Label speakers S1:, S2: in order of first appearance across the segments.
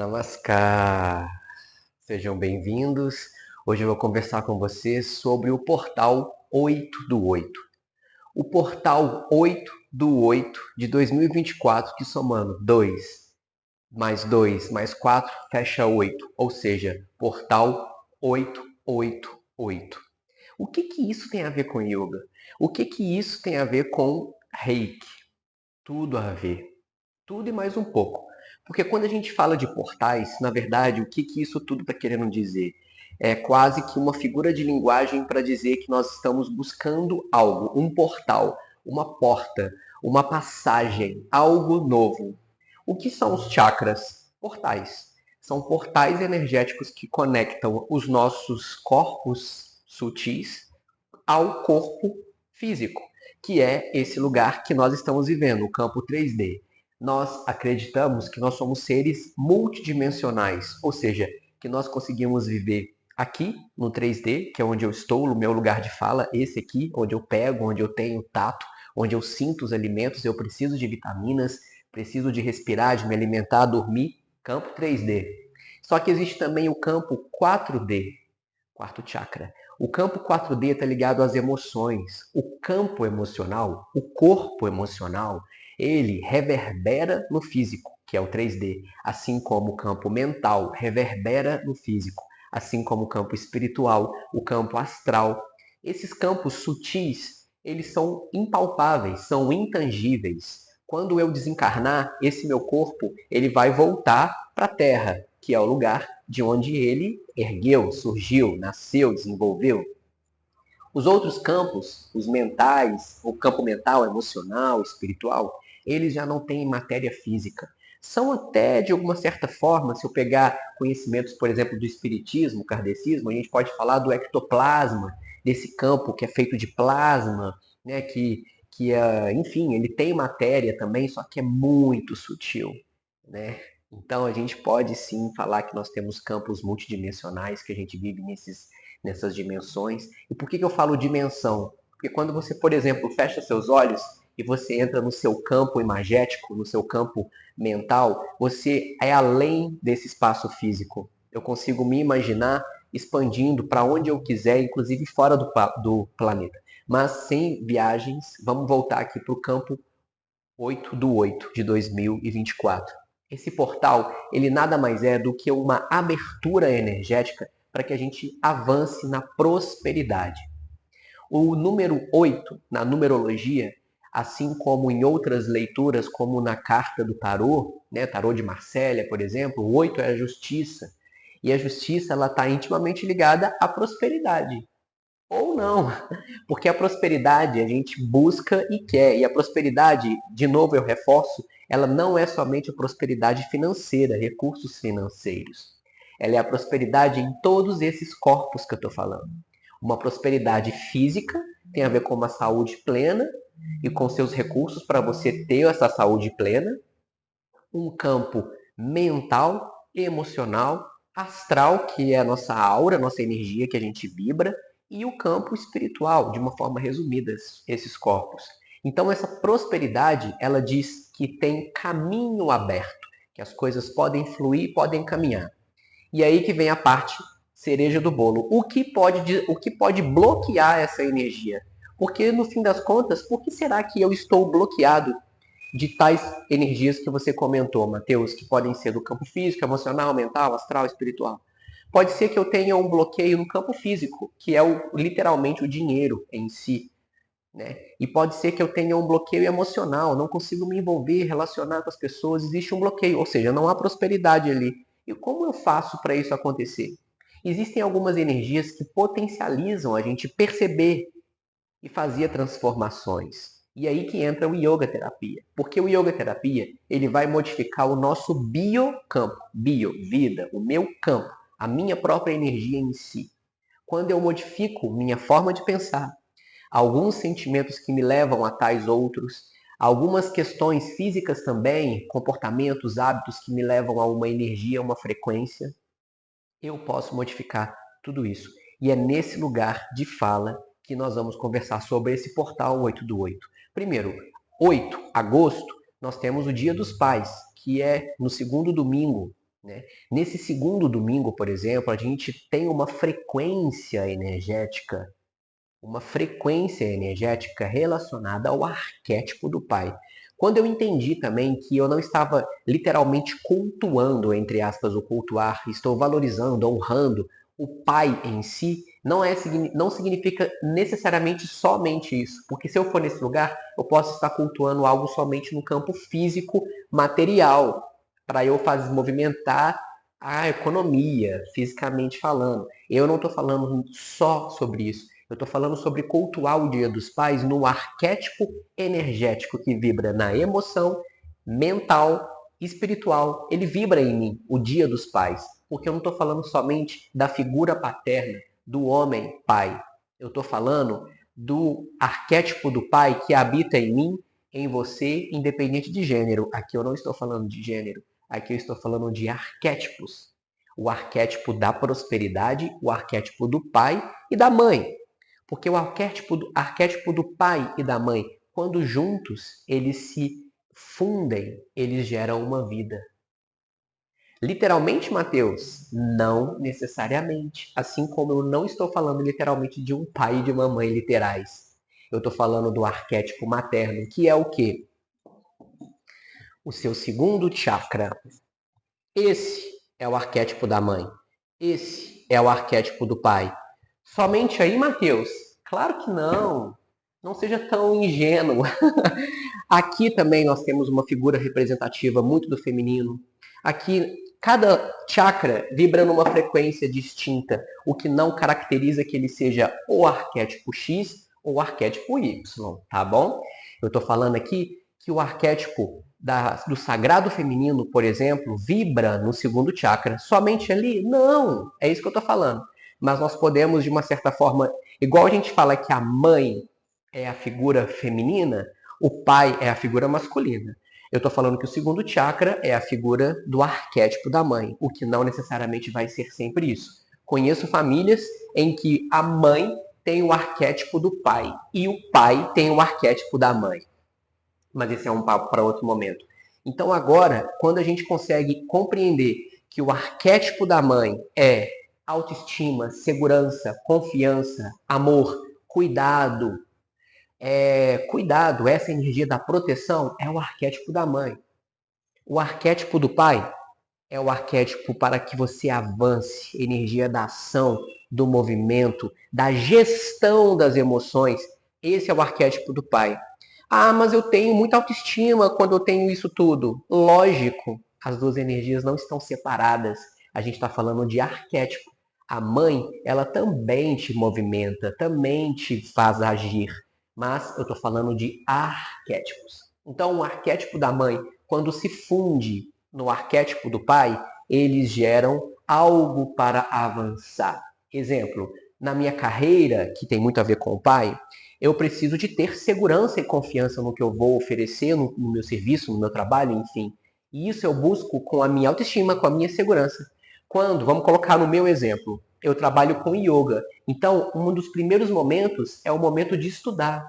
S1: Namaskar! Sejam bem-vindos. Hoje eu vou conversar com vocês sobre o portal 8 do 8. O portal 8 do 8 de 2024, que somando 2 mais 2 mais 4 fecha 8, ou seja, portal 888. O que isso tem a ver com yoga? O que isso tem a ver com Reiki? Tudo a ver. Tudo e mais um pouco. Porque quando a gente fala de portais, na verdade, o que isso tudo está querendo dizer? É quase que uma figura de linguagem para dizer que nós estamos buscando algo, um portal, uma porta, uma passagem, algo novo. O que são os chakras? Portais. São portais energéticos que conectam os nossos corpos sutis ao corpo físico, que é esse lugar que nós estamos vivendo, o campo 3D. Nós acreditamos que nós somos seres multidimensionais, ou seja, que nós conseguimos viver aqui no 3D, que é onde eu estou, no meu lugar de fala, esse aqui, onde eu pego, onde eu tenho tato, onde eu sinto os alimentos, eu preciso de vitaminas, preciso de respirar, de me alimentar, dormir, campo 3D. Só que existe também o campo 4D, quarto chakra. O campo 4D está ligado às emoções. O campo emocional, o corpo emocional, ele reverbera no físico, que é o 3D, assim como o campo mental reverbera no físico, assim como o campo espiritual, o campo astral. Esses campos sutis, eles são impalpáveis, são intangíveis. Quando eu desencarnar, esse meu corpo, ele vai voltar para a Terra, que é o lugar de onde ele ergueu, surgiu, nasceu, desenvolveu. Os outros campos, os mentais, o campo mental, emocional, espiritual, eles já não têm matéria física. São até, de alguma certa forma, se eu pegar conhecimentos, por exemplo, do espiritismo, kardecismo, a gente pode falar do ectoplasma, desse campo que é feito de plasma, né, enfim, ele tem matéria também, só que é muito sutil, né? Então a gente pode sim falar que nós temos campos multidimensionais, que a gente vive nessas dimensões. E por que eu falo dimensão? Porque quando você, por exemplo, fecha seus olhos e você entra no seu campo imagético, no seu campo mental, você é além desse espaço físico. Eu consigo me imaginar expandindo para onde eu quiser, inclusive fora do planeta. Mas sem viagens, vamos voltar aqui para o campo 8 do 8 de 2024. Esse portal, ele nada mais é do que uma abertura energética para que a gente avance na prosperidade. O número 8 na numerologia, assim como em outras leituras, como na carta do tarô, né, tarô de Marsella, por exemplo, o 8 é a justiça. E a justiça ela está intimamente ligada à prosperidade. Ou não, porque a prosperidade a gente busca e quer. E a prosperidade, de novo eu reforço, ela não é somente a prosperidade financeira, recursos financeiros. Ela é a prosperidade em todos esses corpos que eu estou falando. Uma prosperidade física tem a ver com uma saúde plena e com seus recursos para você ter essa saúde plena. Um campo mental, emocional, astral, que é a nossa aura, a nossa energia que a gente vibra, e o campo espiritual, de uma forma resumida, esses corpos. Então essa prosperidade, ela diz que tem caminho aberto, que as coisas podem fluir, podem caminhar. E aí que vem a parte cereja do bolo. O que pode bloquear essa energia? Porque no fim das contas, por que será que eu estou bloqueado de tais energias que você comentou, Matheus, que podem ser do campo físico, emocional, mental, astral, espiritual? Pode ser que eu tenha um bloqueio no campo físico, que é literalmente o dinheiro em si, né? E pode ser que eu tenha um bloqueio emocional, não consigo me envolver, relacionar com as pessoas, existe um bloqueio, ou seja, não há prosperidade ali. E como eu faço para isso acontecer? Existem algumas energias que potencializam a gente perceber e fazia transformações. E aí que entra o yoga terapia. Porque o yoga terapia, ele vai modificar o nosso biocampo, bio, vida, o meu campo, a minha própria energia em si. Quando eu modifico minha forma de pensar, alguns sentimentos que me levam a tais outros, algumas questões físicas também, comportamentos, hábitos que me levam a uma energia, uma frequência, eu posso modificar tudo isso. E é nesse lugar de fala que nós vamos conversar sobre esse portal 8 do 8. Primeiro, 8 de agosto, nós temos o Dia dos Pais, que é no segundo domingo. né? Nesse segundo domingo, por exemplo, a gente tem uma frequência energética relacionada ao arquétipo do pai. Quando eu entendi também que eu não estava literalmente cultuando, entre aspas, o cultuar, estou valorizando, honrando o pai em si, não significa necessariamente somente isso. Porque se eu for nesse lugar, eu posso estar cultuando algo somente no campo físico, material, para eu movimentar a economia, fisicamente falando. Eu não estou falando só sobre isso. Eu estou falando sobre cultuar o Dia dos Pais no arquétipo energético que vibra na emoção, mental, espiritual. Ele vibra em mim, o Dia dos Pais. Porque eu não estou falando somente da figura paterna, do homem pai. Eu estou falando do arquétipo do pai que habita em mim, em você, independente de gênero. Aqui eu não estou falando de gênero. Aqui eu estou falando de arquétipos. O arquétipo da prosperidade, o arquétipo do pai e da mãe. Porque o arquétipo do pai e da mãe, quando juntos, eles se fundem, eles geram uma vida. Literalmente, Mateus? Não necessariamente. Assim como eu não estou falando literalmente de um pai e de uma mãe literais. Eu estou falando do arquétipo materno, que é o quê? O seu segundo chakra. Esse é o arquétipo da mãe. Esse é o arquétipo do pai. Somente aí, Mateus? Claro que não. Não seja tão ingênuo. Aqui também nós temos uma figura representativa muito do feminino. Aqui, cada chakra vibra numa frequência distinta, o que não caracteriza que ele seja o arquétipo X ou o arquétipo Y, tá bom? Eu estou falando aqui que o arquétipo do sagrado feminino, por exemplo, vibra no segundo chakra. Somente ali? Não, é isso que eu estou falando. Mas nós podemos, de uma certa forma, igual a gente fala que a mãe é a figura feminina, o pai é a figura masculina. Eu estou falando que o segundo chakra é a figura do arquétipo da mãe, o que não necessariamente vai ser sempre isso. Conheço famílias em que a mãe tem o arquétipo do pai e o pai tem o arquétipo da mãe. Mas esse é um papo para outro momento. Então agora, quando a gente consegue compreender que o arquétipo da mãe é autoestima, segurança, confiança, amor, cuidado, essa energia da proteção é o arquétipo da mãe. O arquétipo do pai é o arquétipo para que você avance, energia da ação, do movimento, da gestão das emoções. Esse é o arquétipo do pai. Ah, mas eu tenho muita autoestima quando eu tenho isso tudo. Lógico, as duas energias não estão separadas. A gente está falando de arquétipo. A mãe, ela também te movimenta, também te faz agir. Mas eu estou falando de arquétipos. Então, o arquétipo da mãe, quando se funde no arquétipo do pai, eles geram algo para avançar. Exemplo, na minha carreira, que tem muito a ver com o pai, eu preciso de ter segurança e confiança no que eu vou oferecer, no meu serviço, no meu trabalho, enfim. E isso eu busco com a minha autoestima, com a minha segurança. Quando, vamos colocar no meu exemplo, eu trabalho com yoga. Então, um dos primeiros momentos é o momento de estudar,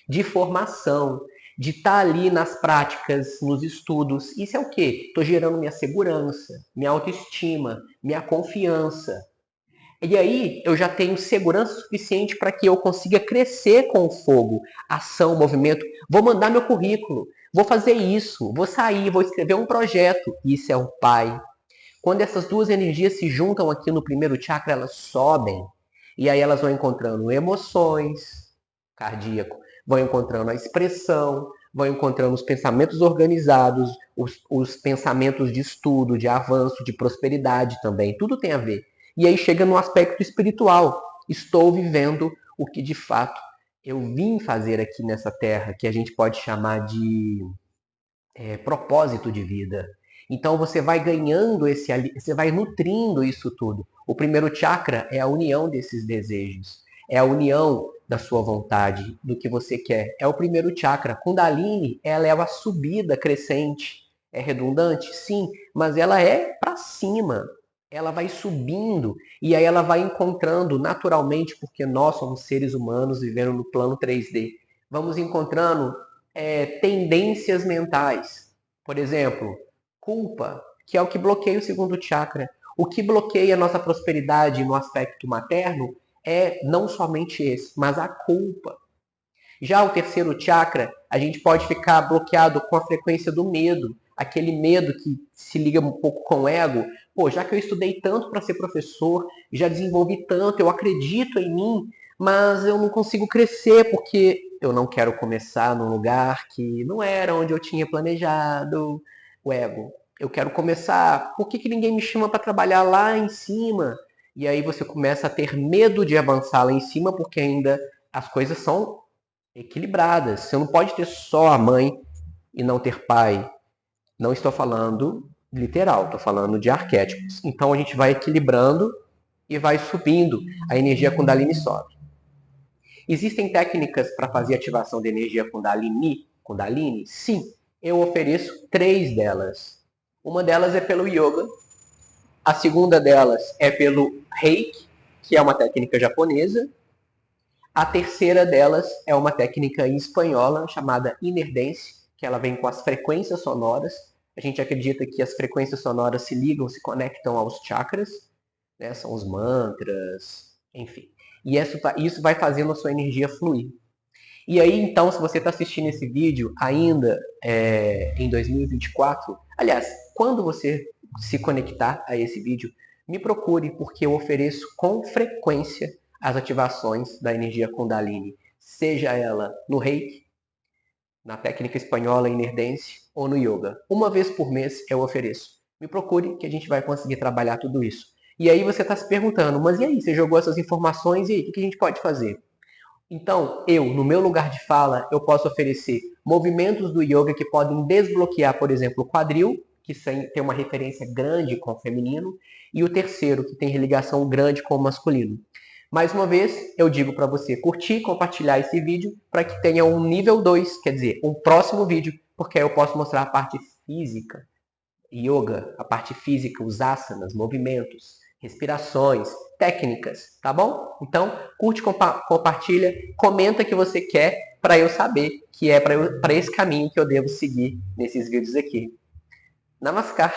S1: de formação, de estar ali nas práticas, nos estudos. Isso é o quê? Estou gerando minha segurança, minha autoestima, minha confiança. E aí eu já tenho segurança suficiente para que eu consiga crescer com o fogo, ação, movimento. Vou mandar meu currículo, vou fazer isso, vou sair, vou escrever um projeto. Isso é o pai. Quando essas duas energias se juntam aqui no primeiro chakra, elas sobem. E aí elas vão encontrando emoções, cardíaco, vão encontrando a expressão, vão encontrando os pensamentos organizados, os pensamentos de estudo, de avanço, de prosperidade também. Tudo tem a ver. E aí chega no aspecto espiritual. Estou vivendo o que de fato eu vim fazer aqui nessa terra, que a gente pode chamar de propósito de vida. Então você vai ganhando você vai nutrindo isso tudo. O primeiro chakra é a união desses desejos, é a união da sua vontade, do que você quer. É o primeiro chakra. Kundalini, ela é a subida crescente. É redundante? Sim, mas ela é para cima. Ela vai subindo e aí ela vai encontrando naturalmente, porque nós somos seres humanos vivendo no plano 3D. Vamos encontrando tendências mentais. Por exemplo, culpa. que é o que bloqueia o segundo chakra. O que bloqueia a nossa prosperidade no aspecto materno é não somente esse, mas a culpa. Já o terceiro chakra, a gente pode ficar bloqueado com a frequência do medo, aquele medo que se liga um pouco com o ego. Pô, já que eu estudei tanto para ser professor, já desenvolvi tanto, eu acredito em mim, mas eu não consigo crescer porque eu não quero começar num lugar que não era onde eu tinha planejado. O ego. Eu quero começar, por que ninguém me chama para trabalhar lá em cima? E aí você começa a ter medo de avançar lá em cima porque ainda as coisas são equilibradas. Você não pode ter só a mãe e não ter pai. Não estou falando literal, estou falando de arquétipos. Então a gente vai equilibrando e vai subindo. A energia Kundalini sobe. Existem técnicas para fazer ativação de energia Kundalini? Kundalini? Sim, eu ofereço 3 delas. Uma delas é pelo yoga. A segunda delas é pelo Reiki, que é uma técnica japonesa. A terceira delas é uma técnica em espanhola chamada Inner Dance, que ela vem com as frequências sonoras. A gente acredita que as frequências sonoras se ligam, se conectam aos chakras, né? São os mantras, enfim. E isso vai fazendo a sua energia fluir. E aí, então, se você está assistindo esse vídeo ainda em 2024, aliás, quando você se conectar a esse vídeo, me procure, porque eu ofereço com frequência as ativações da energia Kundalini, seja ela no Reiki, na técnica espanhola Inner Dance ou no Yoga. Uma vez por mês eu ofereço. Me procure que a gente vai conseguir trabalhar tudo isso. E aí você está se perguntando, mas e aí, você jogou essas informações e aí, o que a gente pode fazer? Então, no meu lugar de fala, eu posso oferecer movimentos do yoga que podem desbloquear, por exemplo, o quadril, que tem uma referência grande com o feminino, e o terceiro, que tem ligação grande com o masculino. Mais uma vez, eu digo para você curtir, compartilhar esse vídeo para que tenha um nível 2, quer dizer, um próximo vídeo, porque aí eu posso mostrar a parte física, yoga, a parte física, os asanas, movimentos, respirações, técnicas, tá bom? Então, curte, compartilha, comenta o que você quer para eu saber que é para esse caminho que eu devo seguir nesses vídeos aqui. Namaskar!